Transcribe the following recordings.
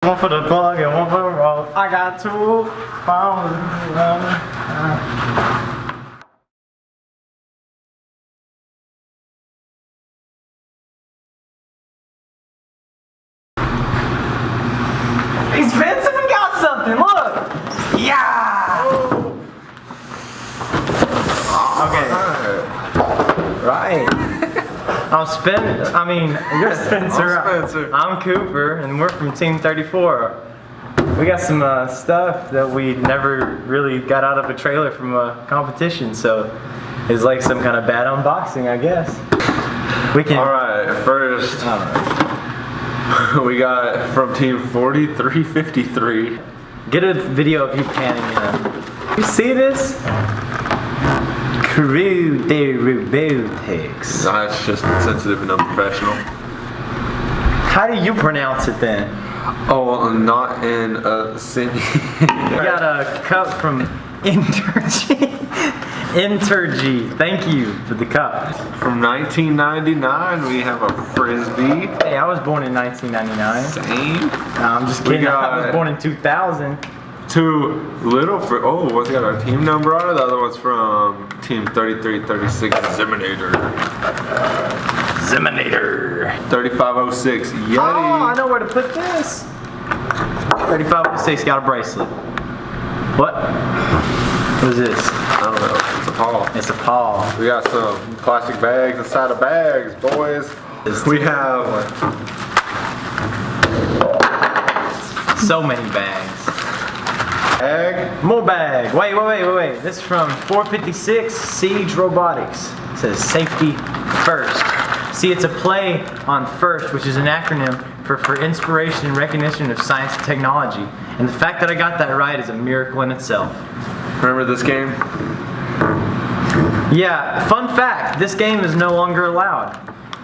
One for the plug and one for the roll. I got 2 phones. Expensive and got something, look! Yeah! Okay. Right. You're Spencer. I'm Spencer. I'm Cooper, and we're from Team 34. We got some stuff that we never really got out of a trailer from a competition, so it's like some kind of bad unboxing, I guess. We can. Alright, first, we got from Team 4353. Get a video of you panning in. You see this? Crew de robotics. Nah, it's just sensitive and unprofessional. How do you pronounce it then? Oh, not in a city. We got a cup from Intergy. Intergy. Thank you for the cup. From 1999, we have a frisbee. Hey, I was born in 1999. Same. No, I'm just kidding. I was born in 2000. 2 little frisbees. Oh, what's got our team number on it? The other one's from Team 3336 Ziminator. Ziminator. 3506 Yeti. Oh, I know where to put this. 3506 got a bracelet. What? What is this? I don't know. It's a paw. It's a paw. We got some plastic bags inside of bags, boys. We have so many bags. Bag. More bag. Wait. This is from 456 Siege Robotics. It says safety first. See, it's a play on FIRST, which is an acronym for inspiration and recognition of science and technology. And the fact that I got that right is a miracle in itself. Remember this game? Yeah, fun fact, this game is no longer allowed.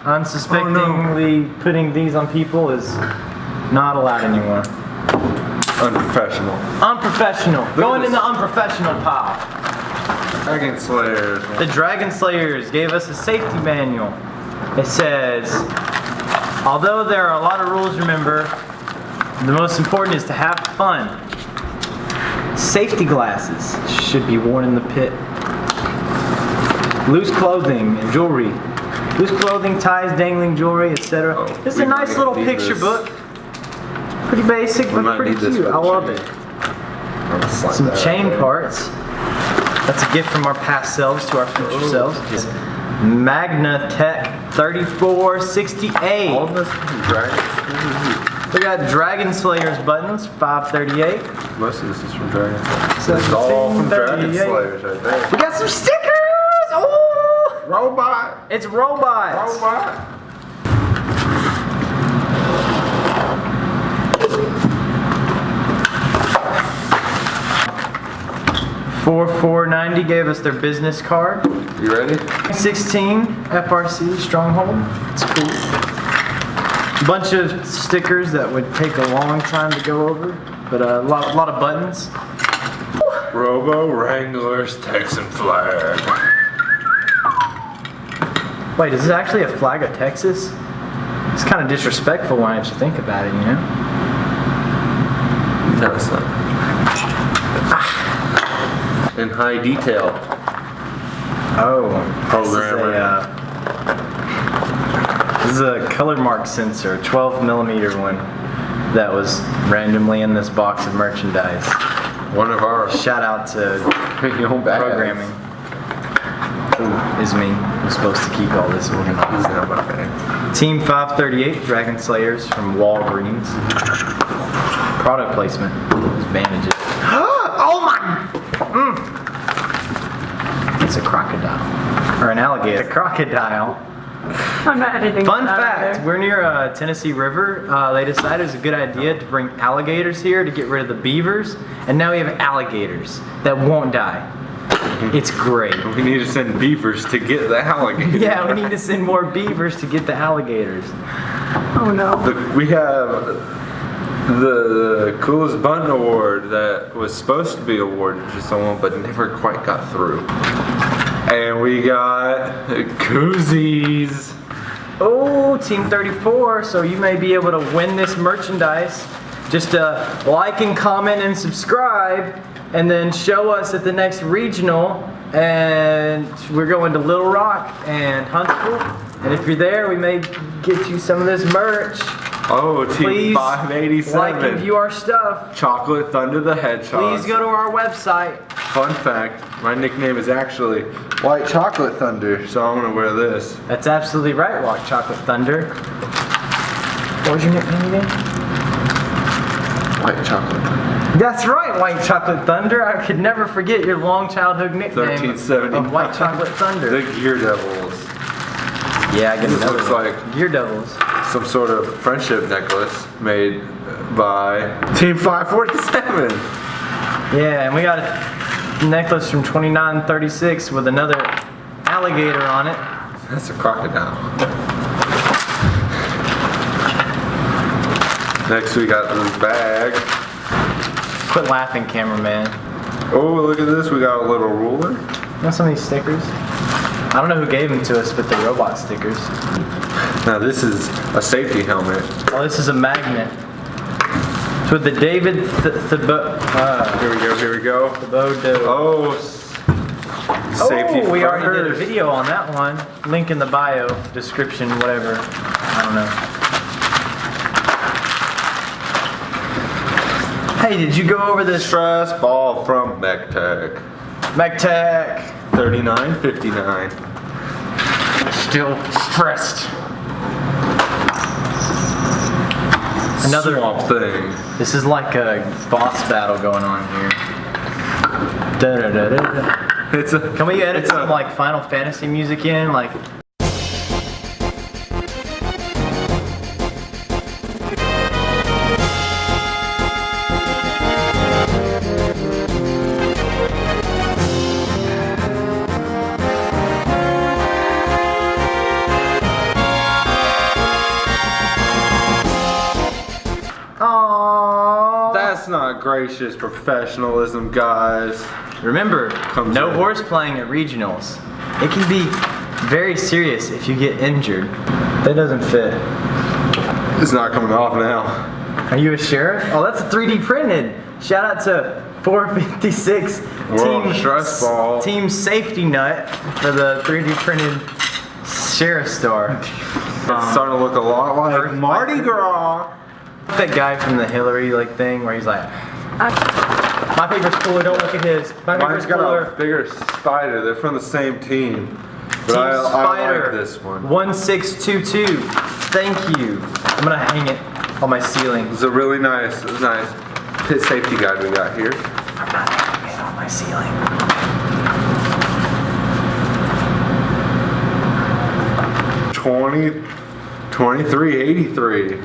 Unsuspectingly putting these on people is not allowed anymore. Unprofessional. Unprofessional. Going in the unprofessional pile. Dragon Slayers. The Dragon Slayers gave us a safety manual. It says, although there are a lot of rules to remember, the most important is to have fun. Safety glasses should be worn in the pit. Loose clothing and jewelry. Loose clothing, ties, dangling jewelry, etc. Oh, This is a nice little picture book. Pretty basic, but pretty cute. I love it. Some chain parts. That's a gift from our past selves to our future selves. Magnatech 3468. All of this is Dragon. We got Dragon Slayers buttons, 538. Most of this is from Dragon Slayers. It's all from Dragon 1738. Slayers right there. We got some stickers! Oh! Robot. It's robots. Robot. $4,490 gave us their business card. You ready? 16 FRC Stronghold. It's cool. Bunch of stickers that would take a long time to go over, but a lot of buttons. Robo Wranglers Texan flag. Wait, is this actually a flag of Texas? It's kind of disrespectful when I actually think about it, you know? No, it's not. In high detail. Oh, Programmer. This is a color mark sensor, 12mm one, that was randomly in this box of merchandise. One of our Shout out to programming. Who is me, who's supposed to keep all this organized. Team 538 Dragon Slayers from Walgreens. Product placement. Those bandages. Oh my! It's a crocodile. Or an alligator. A crocodile. I'm not editing. Fun fact, we're near a Tennessee River. They decided it was a good idea to bring alligators here to get rid of the beavers. And now we have alligators that won't die. It's great. We need to send beavers to get the alligators. Yeah, we need to send more beavers to get the alligators. Oh no. We have the coolest button award that was supposed to be awarded to someone but never quite got through. And we got koozies. Oh, Team 34, so you may be able to win this merchandise just like and comment and subscribe, and then show us at the next regional. And we're going to Little Rock and Huntsville. And if you're there, we may get you some of this merch. Oh, Team Please 587. like and view our stuff. Chocolate Thunder the Hedgehog. Please go to our website. Fun fact, my nickname is actually White Chocolate Thunder, so I'm gonna wear this. That's absolutely right, White Chocolate Thunder. What was your nickname again? White Chocolate Thunder. That's right, White Chocolate Thunder. I could never forget your long childhood nickname 1379. of White Chocolate Thunder. The Gear Devils. Yeah, I get This another looks one. like Gear Devils. some sort of friendship necklace made by Team 547. Yeah, and we got a necklace from 2936 with another alligator on it. That's a crocodile. Next we got this bag. Quit laughing, cameraman. Oh, look at this. We got a little ruler. You know some of these stickers? I don't know who gave them to us, but they're robot stickers. Now this is a safety helmet. Oh, this is a magnet. It's with the David Here we go. Thibodeau. Oh, safety we already did a fronts. video on that one. Link in the bio, description, whatever. I don't know. Hey, did you go over this Stress ball from MechTech. MechTech? $39.59. Still stressed. Another Swamp Thing. This is like a boss battle going on here. Da-da-da-da-da. It's a. Can we edit it's some like Final Fantasy music in? Like. Aww. That's not gracious professionalism, guys. Remember, Comes no in. horse playing at regionals. It can be very serious if you get injured. That doesn't fit. It's not coming off now. Are you a sheriff? Oh, that's 3D printed. Shout out to 456 World Stress Ball. Team Safety Nut for the 3D printed sheriff star. It's starting to look a lot like Mardi Gras. That guy from the Hillary thing where he's like, my paper's cooler, don't look at his. My paper's Mine's got cooler. a bigger spider. They're from the same team. But Team I Spider like this one. 1622. Thank you. I'm gonna hang it on my ceiling. It's a really nice pit safety guide we got here. I'm not hanging it on my ceiling. $23.83.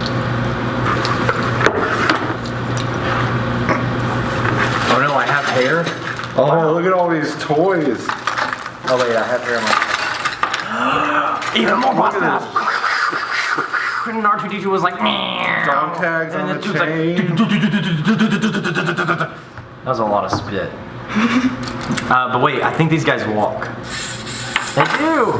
Oh no, I have hair. Oh, look at all these toys. Oh wait, I have hair on my. Even more boss battles. And R2D2 was like, Dog tags on and the then like, chain. that was a lot of spit. But wait, I think these guys walk. They do.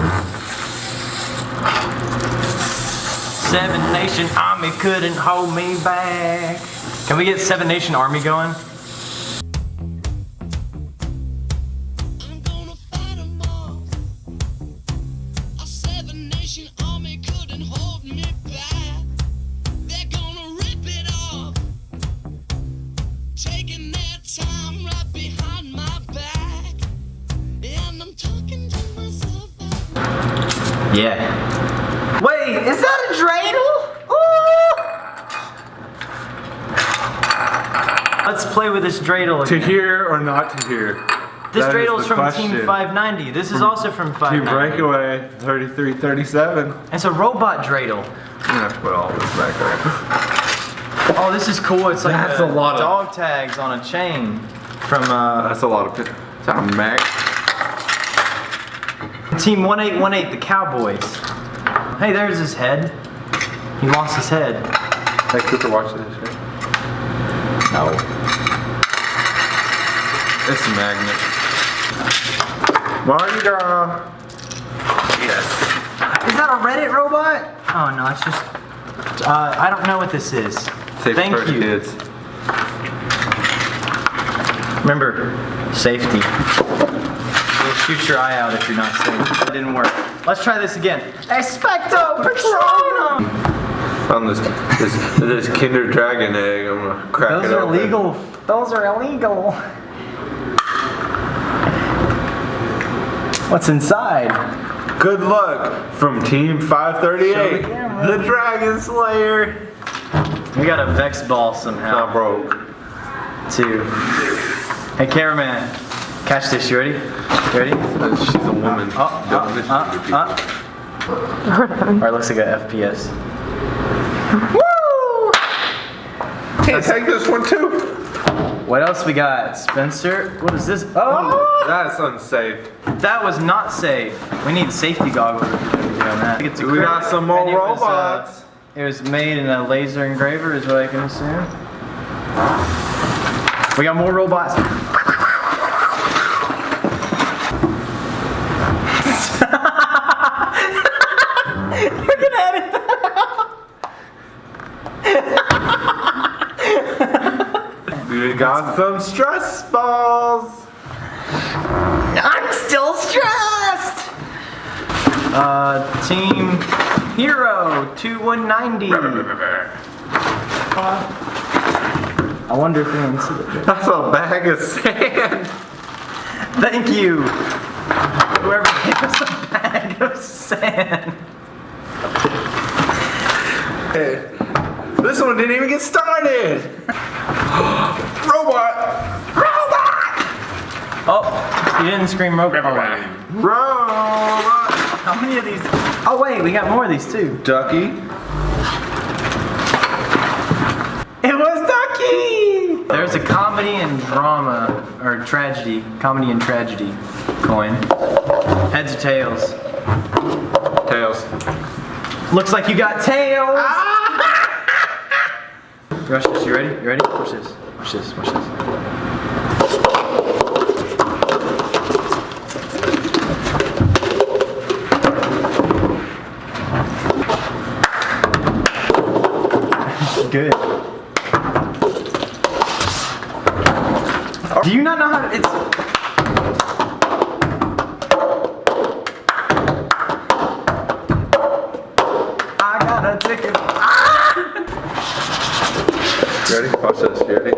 Seven Nation Army couldn't hold me back. Can we get Seven Nation Army going? I'm gonna fight 'em all. A seven-nation army couldn't hold me back. They're gonna rip it off, taking their time right behind my back. And I'm talking to myself. Yeah. Wait, is that a dreidel? Ooh! Let's play with this dreidel To again. hear or not to hear? This That is dreidel is the from question. Team 590. This is also from Team 590. Breakaway 3337. It's a robot dreidel. I'm gonna have to put all this back there. Oh, this is cool. It's like That's a lot of- dog tags on a chain from That's a lot of. Is that a Mac? Team 1818, the Cowboys. Hey, there's his head. He lost his head. Hey, Cooper, watch this shit. No. It's a magnet. Mardi Gras. Yes. Is that a Reddit robot? Oh no, it's just. I don't know what this is. Safety Thank for the you. kids. Remember, safety. You'll shoot your eye out if you're not safe. That didn't work. Let's try this again. Expecto Patronum! Found this Kinder Dragon egg. I'm gonna crack Those it are open. illegal. Those are illegal. What's inside? Good luck from Team 538, Show the camera. the Dragon Slayer. We got a Vex ball somehow. Not broke. Too. Hey, cameraman, catch this. You ready? You ready? She's a woman. Don't listen to people. Alright, looks like a FPS. Can't take this one too. What else we got? Spencer? What is this? Oh! That's unsafe. That was not safe. We need safety goggles if we're gonna be on that. We got some more And it was, robots. It was made in a laser engraver, is what I can assume. We got more robots. You're gonna edit that out. We got some stress balls. I'm still stressed. Team Hero 2190. I wonder if anyone see it. That's a bag of sand. Thank you. Whoever gave us a bag of sand. Hey, this one didn't even get started. Robot. Oh, you didn't scream robot. Robot. How many of these? Oh wait, we got more of these too. Ducky. It was Ducky! There's a comedy and drama, or tragedy, comedy and tragedy coin. Heads or tails? Tails. Looks like you got tails! Rush this, you ready? You ready? Watch this, watch this, watch this. Good. Do you not know how to, it's... I got a ticket. You ready? Watch this. You ready?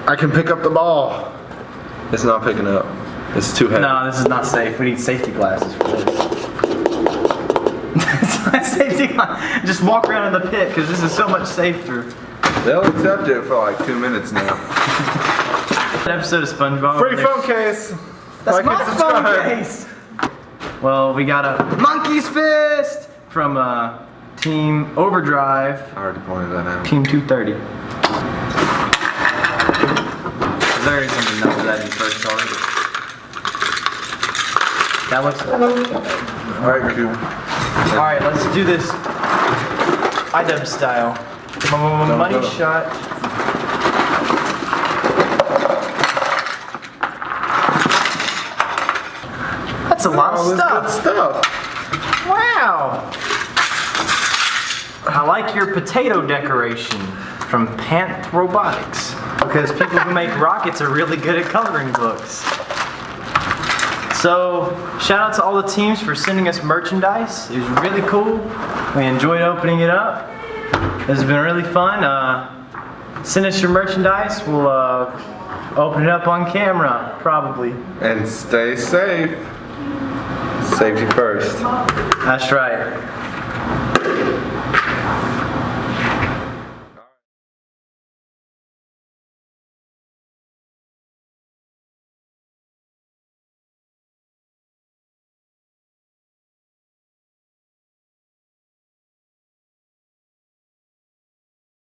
I can pick up the ball. It's not picking up. It's too heavy. No, this is not safe. We need safety glasses for this. It's not safety glasses. Just walk around in the pit because this is so much safer. They'll accept it for like 2 minutes now. An episode of SpongeBob. Free phone case. That's Like my and subscribe. phone case. Well, we got a monkey's fist from Team Overdrive, I already pointed that out. Team 230. There is something else that you first already. That looks. Alright, cool. All right, let's do this IDub style. Money shot. That's a lot of All this stuff. good stuff. Wow. I like your potato decoration from Panth Robotics because people who make rockets are really good at coloring books. So, shout out to all the teams for sending us merchandise. It was really cool. We enjoyed opening it up. This has been really fun. Send us your merchandise. We'll open it up on camera, probably. And stay safe. Safety first. That's right.